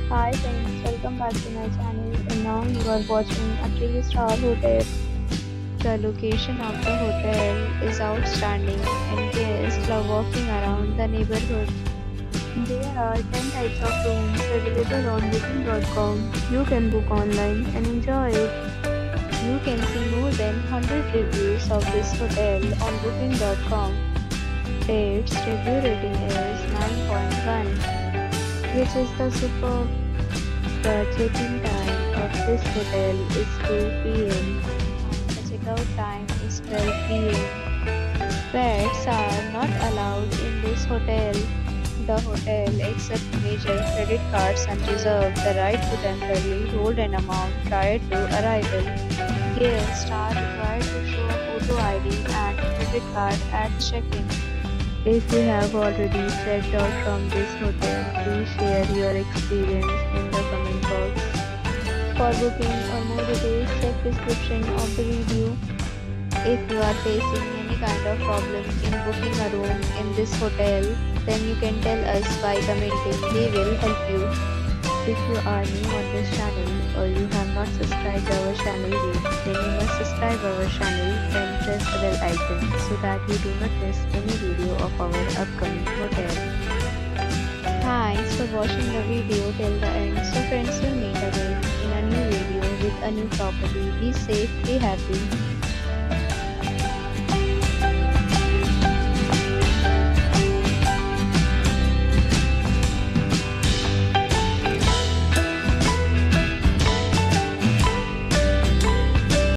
Hi friends, welcome back to my channel and now you are watching a 3-star hotel. The location of the hotel is outstanding and guests love walking around the neighborhood. There are 10 types of rooms available on booking.com. You can book online and enjoy it. You can see more than 100 reviews of this hotel on booking.com. Its review rating is 9.1, which is the superb. The check-in time of this hotel is 2 p.m. The check-out time is 12 p.m. Pets are not allowed in this hotel. The hotel accepts major credit cards and reserves the right to temporarily hold an amount prior to arrival. Guests are required to show a photo ID and credit card at check-in. If you have already checked out from this hotel, please share your experience in the comment box. For booking or more details, check description of the video. If you are facing any kind of problem in booking a room in this hotel, then you can tell us by commenting. We will help you. If you are new on this channel or you have not subscribed our channel yet, then you must subscribe our channel and press the bell icon so that you do not miss any video of our upcoming hotel. Thanks for watching the video till the end. So friends, will meet again in a new video with a new property. Be safe, be happy.